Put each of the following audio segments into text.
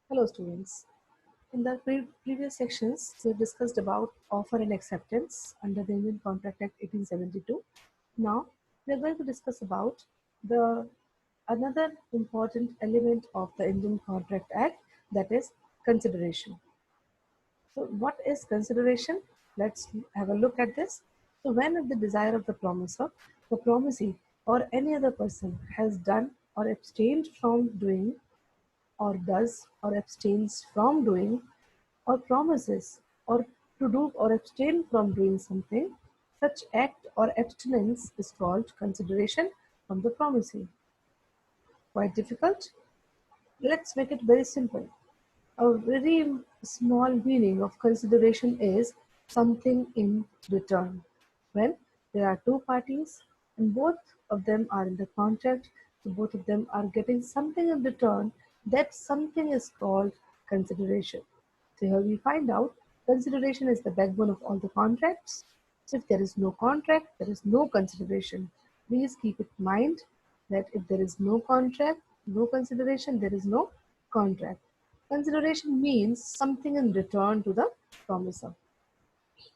Hello students. In the previous sections, we have discussed about offer and acceptance under the Indian Contract Act 1872. Now, we are going to discuss about the another important element of the Indian Contract Act, that is consideration. So what is consideration? Let's have a look at this. So when at the desire of the promiser, the promisee or any other person has done or abstained from doing or does or abstains from doing or promises or to do or abstain from doing something, such act or abstinence is called consideration from the promisee. Quite difficult? Let's make it very simple. A very small meaning of consideration is something in return. When there are two parties and both of them are in the contract, so both of them are getting something in return, that something is called consideration. So here we find out consideration is the backbone of all the contracts. So if there is no contract, there is no consideration. Please keep in mind that if there is no contract, no consideration, there is no contract. Consideration means something in return to the promiser.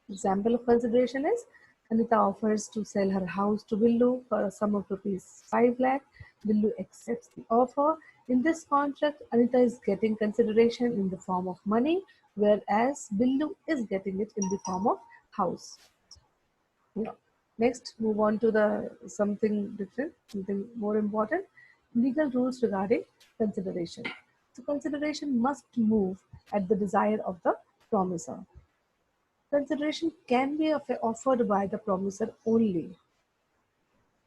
Example of consideration is Anita offers to sell her house to Billu for a sum of rupees 5 lakh. Billu accepts the offer. In this contract, Anita is getting consideration in the form of money, whereas Billu is getting it in the form of house. Yeah. Next, move on to the something different, something more important. Legal rules regarding consideration. So consideration must move at the desire of the promiser. Consideration can be offered by the promiser only.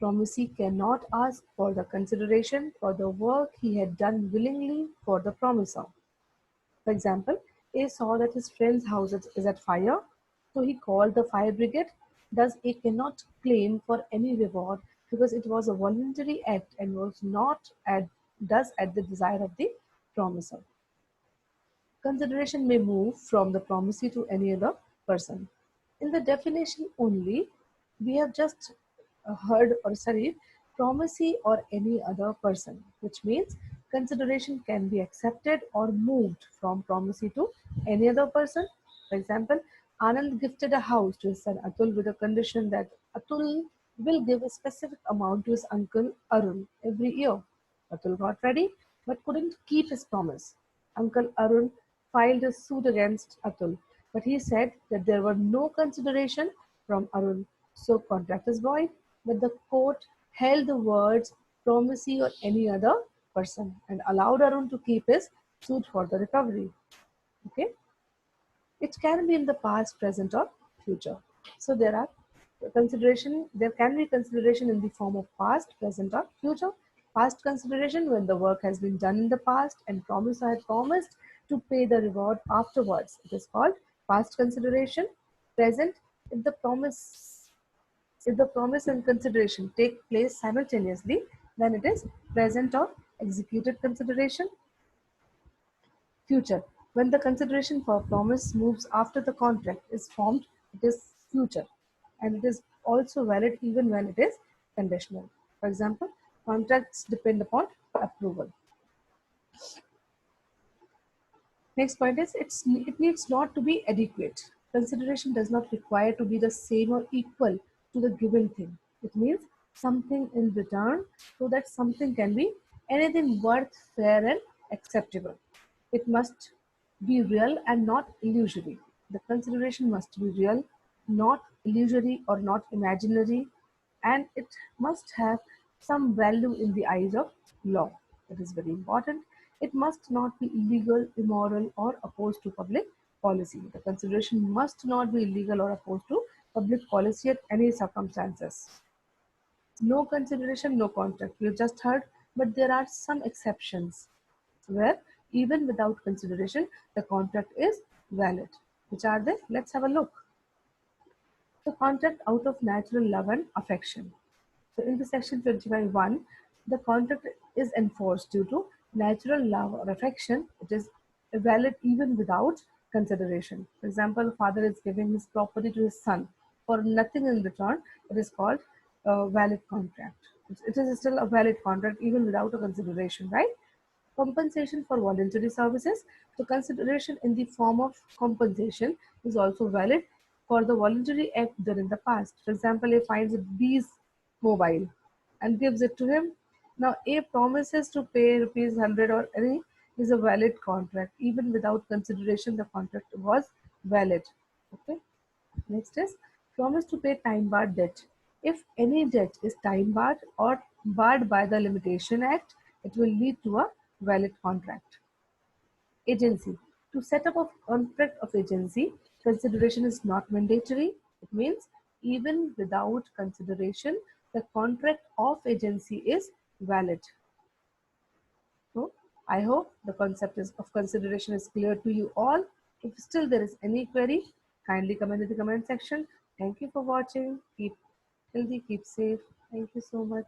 Promisee cannot ask for the consideration for the work he had done willingly for the promiser. For example, A saw that his friend's house is at fire, so he called the fire brigade. Thus, A cannot claim for any reward because it was a voluntary act and was not thus at the desire of the promiser. Consideration may move from the promisee to any other person. In the definition only, we have just heard or studied promisee or any other person, which means consideration can be accepted or moved from promisee to any other person. For example, Anand gifted a house to his son Atul with a condition that Atul will give a specific amount to his uncle Arun every year. Atul got ready but couldn't keep his promise. Uncle Arun filed a suit against Atul, but he said that there were no consideration from Arun, so contract is void. But the court held the words promisee or any other person and allowed Arun to keep his suit for the recovery. Okay, it can be in the past, present, or future. So there are consideration. There can be consideration in the form of past, present, or future. Past consideration when the work has been done in the past and promise I had promised to pay the reward afterwards. It is called past consideration. Present if the promise and consideration take place simultaneously, then it is present or executed consideration. Future. When the consideration for promise moves after the contract is formed, it is future. And it is also valid even when it is conditional. For example, contracts depend upon approval. Next point is it needs not to be adequate. Consideration does not require to be the same or equal to the given thing. It means something in return so that something can be anything worth, fair, and acceptable. It must be real and not illusory. The consideration must be real, not illusory or not imaginary, and it must have some value in the eyes of law. That is very important. It must not be illegal, immoral, or opposed to public policy. The consideration must not be illegal or opposed to public policy at any circumstances. No consideration, no contract. We have just heard, but there are some exceptions where even without consideration, the contract is valid. Which are they? Let's have a look. The contract out of natural love and affection. So in the section 25(1), the contract is enforced due to natural love or affection. It is valid even without consideration. For example, father is giving his property to his son for nothing in return. It is called a valid contract. It is still a valid contract even without a consideration, right? Compensation for voluntary services. So consideration in the form of compensation is also valid for the voluntary act done in the past. For example, A finds B's mobile and gives it to him. Now A promises to pay rupees 100 or any is a valid contract. Even without consideration, the contract was valid. Okay. Next is promise to pay time barred debt. If any debt is time barred or barred by the Limitation Act, it will lead to a valid contract. Agency. To set up a contract of agency, consideration is not mandatory. It means even without consideration, the contract of agency is valid. So I hope the concept of consideration is clear to you all. If still there is any query, kindly comment in the comment section. Thank you for watching. Keep healthy, keep safe. Thank you so much.